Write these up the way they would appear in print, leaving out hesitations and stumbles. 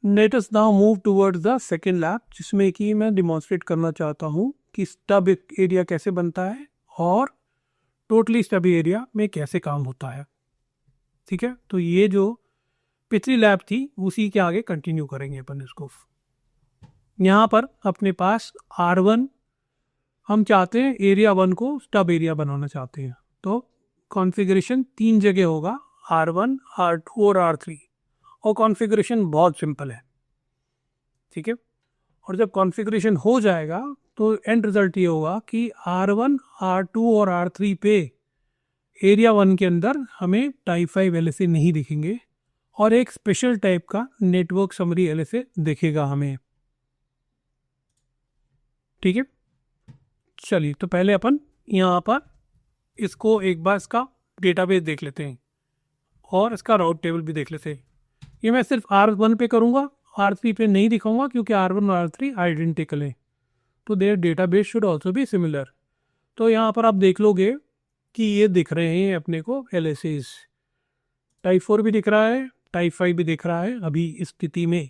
Let us now move towards the second lab, जिसमें कि मैं डिमॉन्स्ट्रेट करना चाहता हूँ कि स्टब एरिया कैसे बनता है और टोटली स्टब एरिया में कैसे काम होता है। ठीक है, तो ये जो पिछली लैब थी उसी के आगे कंटिन्यू करेंगे अपन इसको। यहाँ पर अपने पास R1, हम चाहते हैं एरिया 1 को स्टब एरिया बनाना चाहते हैं, तो कॉन्फ़िगरेशन 3 जगह होगा, R1, R2 और R3। और कॉन्फ़िगरेशन बहुत सिंपल है। ठीक है, और जब कॉन्फ़िगरेशन हो जाएगा तो एंड रिजल्ट ये होगा कि R1, R2 और R3 पे एरिया 1 के अंदर हमें टाइप 5 LSA नहीं दिखेंगे और एक स्पेशल टाइप का नेटवर्क समरी LSA दिखेगा हमें। ठीक है, चलिए तो पहले अपन यहाँ पर इसको एक बार इसका डेटाबेस देख लेते हैं और इसका राउट टेबल भी देख लेते हैं। ये मैं सिर्फ R1 पे करूँगा, R3 पे नहीं दिखाऊंगा क्योंकि R1 और R3 आइडेंटिकल है, तो देयर डेटाबेस शुड ऑल्सो भी सिमिलर। तो यहाँ पर आप देख लोगे कि ये दिख रहे हैं अपने को LSAs, टाइप 4 भी दिख रहा है, टाइप 5 भी दिख रहा है अभी इस स्थिति में।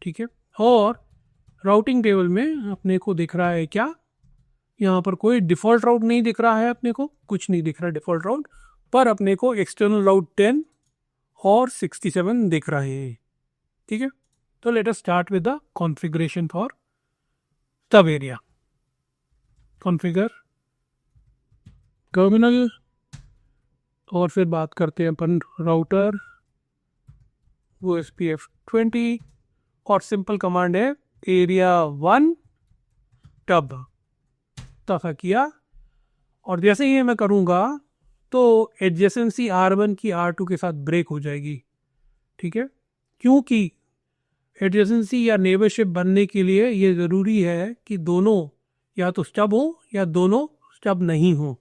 ठीक है, और राउटिंग टेबल में अपने को दिख रहा है क्या, यहाँ पर कोई डिफ़ॉल्ट राउट नहीं दिख रहा है, अपने को कुछ नहीं दिख रहा डिफ़ॉल्ट राउट, पर अपने को एक्सटर्नल राउट 10 और 67 दिख रहे हैं। ठीक है, तो let us start with the configuration for stub area. Configure terminal, और फिर बात करते हैं अपन राउटर OSPF20, और सिंपल कमांड है एरिया 1 टब, तथा किया। और जैसे ही मैं करूँगा तो एडजेसेंसी R1 की R2 के साथ ब्रेक हो जाएगी। ठीक है, क्योंकि एडजेसेंसी या नेबरशिप बनने के लिए ये ज़रूरी है कि दोनों या तो स्टब हो या दोनों स्टब नहीं हो,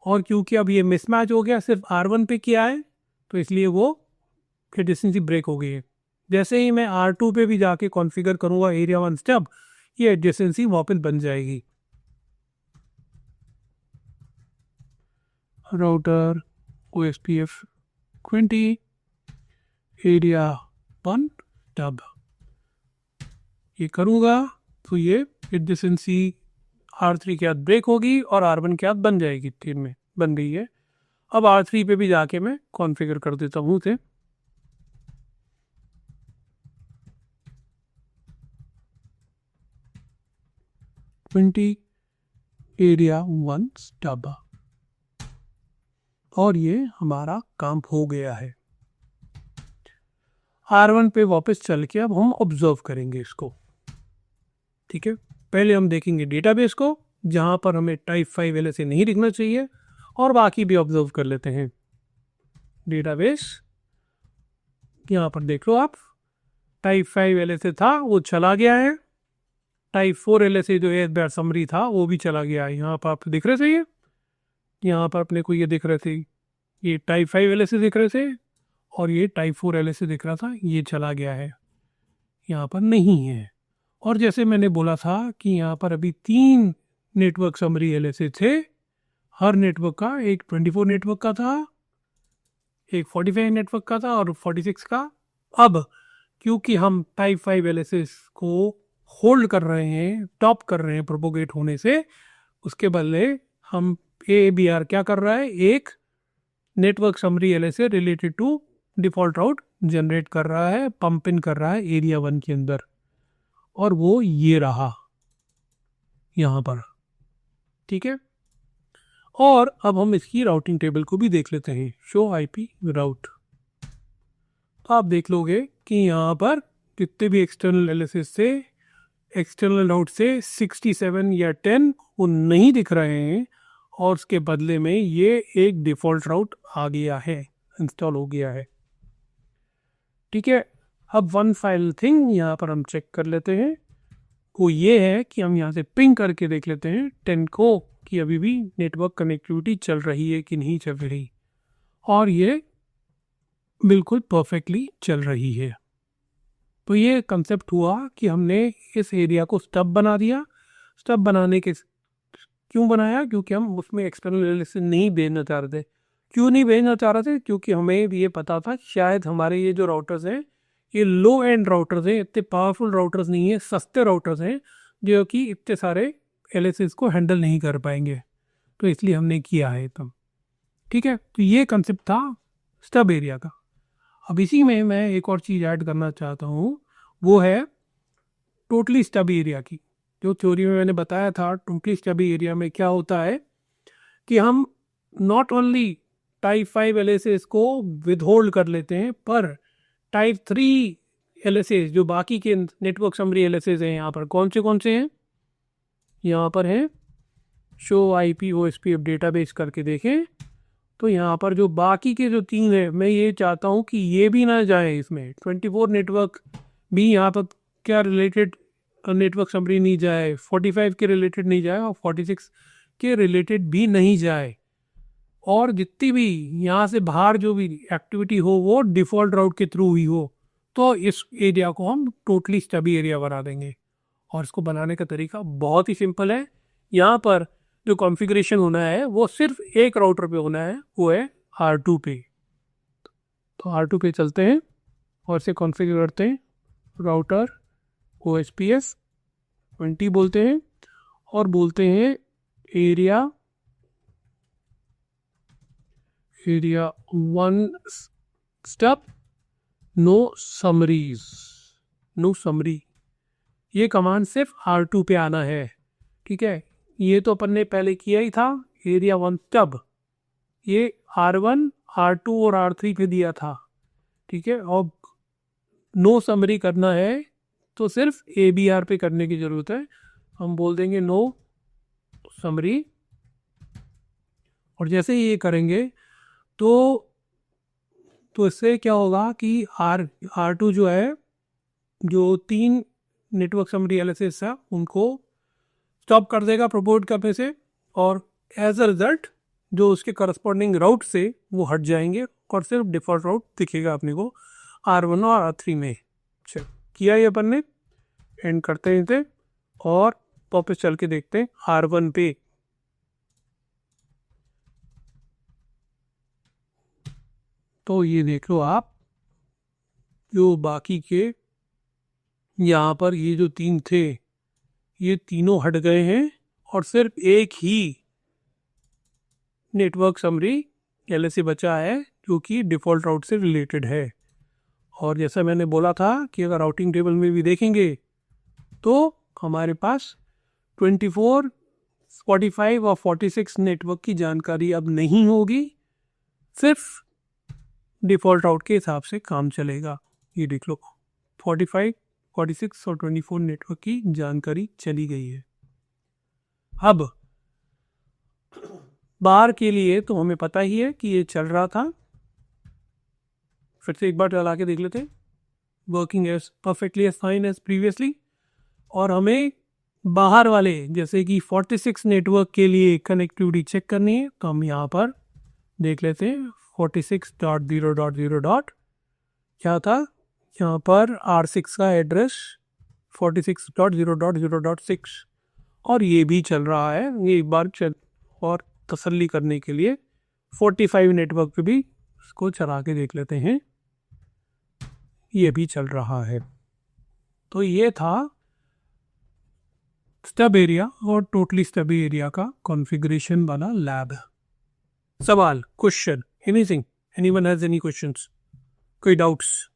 और क्योंकि अब ये मिसमैच हो गया, सिर्फ R1 पे किया है, तो इसलिए वो एडजेसेंसी ब्रेक हो गई है। जैसे ही मैं R2 पे भी जाके कॉन्फ़िगर करूँगा एरिया 1 स्टब, ये एडजेसेंसी वापस बन जाएगी। राउटर OSPF20 एरिया 1 टब, ये करूँगा तो ये एडजेसेंसी R3 के बाद ब्रेक होगी और R1 के बाद बन जाएगी, 3 में बन गई है। अब R3 पे भी जाके मैं कॉन्फ़िगर कर देता हूँ उसे। एरिया 1 स्टब, और ये हमारा काम हो गया है। R1 पे वापस चल के अब हम ऑब्जर्व करेंगे इसको। ठीक है, पहले हम देखेंगे डेटाबेस को जहाँ पर हमें टाइप 5 LSA नहीं दिखना चाहिए, और बाकी भी ऑब्जर्व कर लेते हैं। डेटाबेस यहाँ पर देख लो आप, टाइप 5 LSA था वो चला गया है, टाइप 4 LSA जो एक बार समरी था वो भी चला गया है। यहाँ पर आप दिख रहे थे, ये यहाँ पर अपने को ये दिख रहे थे, ये टाइप 5 LSA दिख रहे थे, और ये टाइप 4 LSA दिख रहा था, ये चला गया है, यहाँ पर नहीं है। और जैसे मैंने बोला था कि यहाँ पर अभी 3 नेटवर्क समरी LSA थे, हर नेटवर्क का एक 24 नेटवर्क का था, एक 45 नेटवर्क का था और 46 का। अब क्योंकि हम टाइप 5 LSA को होल्ड कर रहे हैं, टॉप कर रहे हैं प्रोपोगेट होने से, उसके बदले हम ABR क्या कर रहा है, एक network summary LSA related to default route generate कर रहा है, पंप इन कर रहा है एरिया 1 के अंदर, और वो ये रहा यहाँ पर। ठीक है, और अब हम इसकी राउटिंग टेबल को भी देख लेते हैं, शो IP राउट। तो आप देख लोगे कि यहाँ पर जितने भी एक्सटर्नल LSA से, एक्सटर्नल राउट से 67 या 10 वो नहीं दिख रहे हैं, और उसके बदले में ये एक डिफ़ॉल्ट राउट आ गया है, इंस्टॉल हो गया है। ठीक है, अब वन फाइनल थिंग यहाँ पर हम चेक कर लेते हैं, वो ये है कि हम यहाँ से पिंग करके देख लेते हैं 10 को कि अभी भी नेटवर्क कनेक्टिविटी चल रही है कि नहीं चल रही, और ये बिल्कुल परफेक्टली चल रही है। तो ये कंसेप्ट हुआ कि हमने इस एरिया को स्टब बना दिया। स्टब बनाने के क्यों बनाया, क्योंकि हम उसमें एक्सटर्नल LSA नहीं भेजना चाह रहे थे। क्यों नहीं भेजना चाह रहे थे, क्योंकि हमें भी ये पता था शायद हमारे ये जो राउटर्स हैं ये लो एंड राउटर्स हैं, इतने पावरफुल राउटर्स नहीं है, सस्ते राउटर्स हैं जो कि इतने सारे एलएसएस को हैंडल नहीं कर पाएंगे, तो इसलिए हमने किया है तब। ठीक है, तो ये कंसेप्ट था स्टब एरिया का। अब इसी में मैं एक और चीज़ ऐड करना चाहता हूँ, वो है टोटली स्टब एरिया की। जो थ्योरी में मैंने बताया था, टोटली स्टब एरिया में क्या होता है कि हम नॉट ओनली टाइप 5 एलएसएस को विदहोल्ड कर लेते हैं, पर टाइप 3 एलएसएस जो बाकी के नेटवर्क समरी एलएसएस हैं, यहाँ पर कौन से हैं, यहाँ पर हैं शो आईपी ओएसपी डेटाबेस करके देखें, तो यहाँ पर जो बाकी के जो 3 है, मैं ये चाहता हूँ कि ये भी ना जाए इसमें, 24 नेटवर्क भी यहाँ पर क्या रिलेटेड नेटवर्क समरी नहीं जाए, 45 के रिलेटेड नहीं जाए और 46 के रिलेटेड भी नहीं जाए, और जितनी भी यहाँ से बाहर जो भी एक्टिविटी हो वो डिफ़ॉल्ट राउट के थ्रू ही हो, तो इस एरिया को हम टोटली स्टबी एरिया बना देंगे। और इसको बनाने का तरीका बहुत ही सिंपल है। यहाँ पर जो कॉन्फ़िगरेशन होना है वो सिर्फ एक राउटर पे होना है, वो है R2 पे। तो R2 पे चलते हैं और इसे कॉन्फ़िगर करते हैं, राउटर OSPF 20 बोलते हैं और बोलते हैं एरिया 1 स्टेप नो समरी। ये कमांड सिर्फ R2 पे आना है। ठीक है, ये तो अपन ने पहले किया ही था, एरिया 1 स्टब ये R1 R2 और R3 पे दिया था। ठीक है, और नो समरी करना है तो सिर्फ ABR पे करने की ज़रूरत है। हम बोल देंगे नो समरी, और जैसे ही ये करेंगे तो इससे क्या होगा कि R2 जो है, जो 3 नेटवर्क समरी एलएसएस है उनको स्टॉप कर देगा प्रोपोर्ट करने से, और एज अ रिजल्ट जो उसके करस्पॉन्डिंग राउट से वो हट जाएंगे और सिर्फ डिफ़ॉल्ट राउट दिखेगा अपने को R1 और R3 में। चल किया ये अपन ने, एंड करते हैं इसे और वापस चल के देखते हैं R1 पे। तो ये देख लो आप, जो बाकी के यहाँ पर ये जो 3 थे ये तीनों हट गए हैं और सिर्फ एक ही नेटवर्क समरी एलएसए बचा है जो कि डिफ़ॉल्ट राउट से रिलेटेड है। और जैसा मैंने बोला था कि अगर राउटिंग टेबल में भी देखेंगे तो हमारे पास 24, 45 और 46 नेटवर्क की जानकारी अब नहीं होगी, सिर्फ डिफ़ॉल्ट राउट के हिसाब से काम चलेगा। ये देख लो, 45, 46 और 24 नेटवर्क की जानकारी चली गई है। अब बाहर के लिए तो हमें पता ही है कि ये चल रहा था, फिर से एक बार चला के देख लेते हैं, working as perfectly as fine as previously. और हमें बाहर वाले जैसे कि 46 नेटवर्क के लिए कनेक्टिविटी चेक करनी है, तो हम यहाँ पर देख लेते हैं 46.0.0. क्या था यहाँ पर R6 का एड्रेस 46.0.0.6, और ये भी चल रहा है। ये एक बार और तसल्ली करने के लिए 45 नेटवर्क पे भी इसको चला के देख लेते हैं, ये भी चल रहा है। तो ये था स्टब एरिया और टोटली स्टब एरिया का कॉन्फ़िगरेशन वाला लैब। सवाल, question, anything, anyone has any questions, कोई डाउट्स?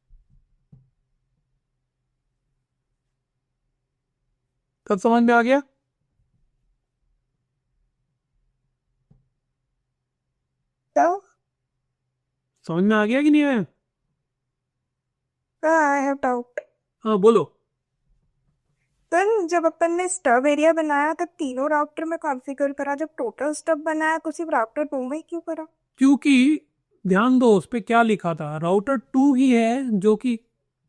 तब समझ में आ गया? समझ में आ गया कि नहीं आया? I have doubt. हाँ बोलो। सर, जब अपन ने स्टब एरिया बनाया तब तीनों राउटर में कॉन्फ़िगर करा, जब टोटल स्टब बनाया तो सिर्फ राउटर 2 में क्यों करा? क्योंकि ध्यान दो उस पर क्या लिखा था, राउटर 2 ही है जो कि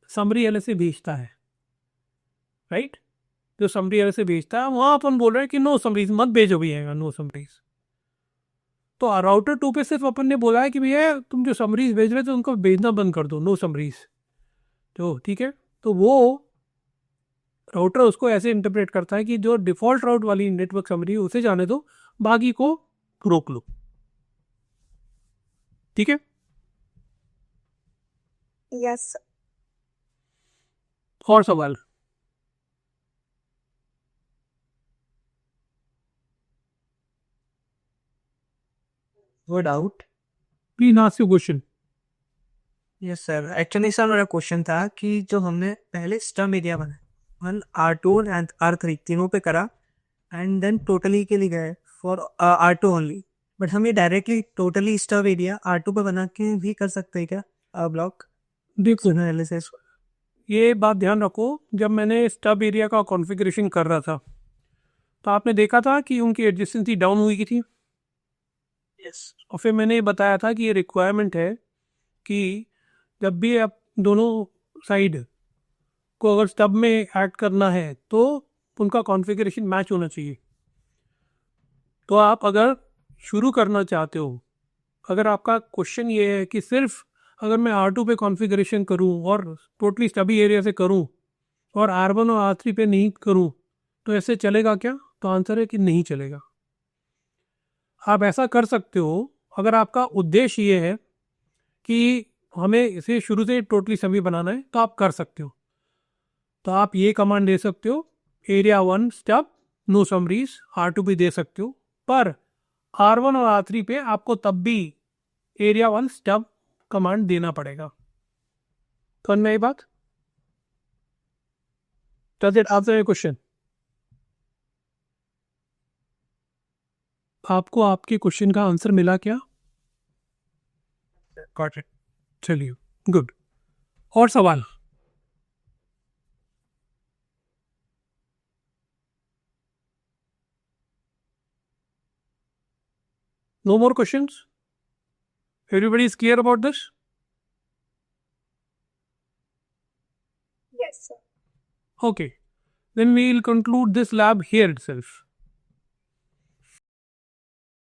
समरी एलएसए भेजता है, राइट? जो समरी एलएसए भेजता है वहां अपन बोल रहे हैं कि नो समरीज मत भेजो भैया, नो समरीज। तो राउटर 2 पे सिर्फ अपन ने बोला है कि भैया तुम जो समरीज भेज रहे थे उनको भेजना बंद कर दो, नो समरीज। तो ठीक है, तो वो राउटर उसको ऐसे इंटरप्रेट करता है कि जो डिफ़ॉल्ट राउट वाली नेटवर्क समरी है उसे जाने दो, बाकी को रोक लो। ठीक है? यस। और सवाल? वो doubt. Please ask your question. Yes sir, actually sir मेरा क्वेश्चन था कि जो हमने पहले स्टम एरिया बनाया वन R2 एंड R3 तीनों पे करा एंड देन टोटली के लिए गए फॉर R2 ओनली, बट हम ये डायरेक्टली टोटली स्टम एरिया R2 पे बना के भी कर सकते हैं क्या ब्लॉक देखो, एनालिसिस? ये बात ध्यान रखो, जब मैंने स्टब एरिया का कॉन्फ़िगरेशन कर रहा था तो आपने देखा था कि उनकी एडजेसेंसी डाउन हुई की थी। यस। और फिर मैंने ये बताया था कि ये रिक्वायरमेंट है कि जब भी आप दोनों साइड को अगर स्टब में ऐड करना है तो उनका कॉन्फ़िगरेशन मैच होना चाहिए। तो आप अगर शुरू करना चाहते हो, अगर आपका क्वेश्चन ये है कि सिर्फ अगर मैं R2 पे कॉन्फ़िगरेशन करूं और टोटली स्टबी एरिया से करूं और R1 और R3 पे नहीं करूं तो ऐसे चलेगा क्या? तो आंसर है कि नहीं चलेगा। आप ऐसा कर सकते हो अगर आपका उद्देश्य ये है कि हमें इसे शुरू से टोटली सभी बनाना है तो आप कर सकते हो। तो आप ये कमांड दे सकते हो, area 1 stub no summaries, R2 भी दे सकते हो, पर R1 और R3 पे आपको तब भी एरिया 1 स्टब कमांड देना पड़ेगा। समझ में आई बात? Does it answer your question? आपको आपके क्वेश्चन का आंसर मिला क्या? Got it. चलिए, गुड। और सवाल? No more questions? Everybody is clear about this? Yes, sir. Okay, then we'll conclude this lab here itself.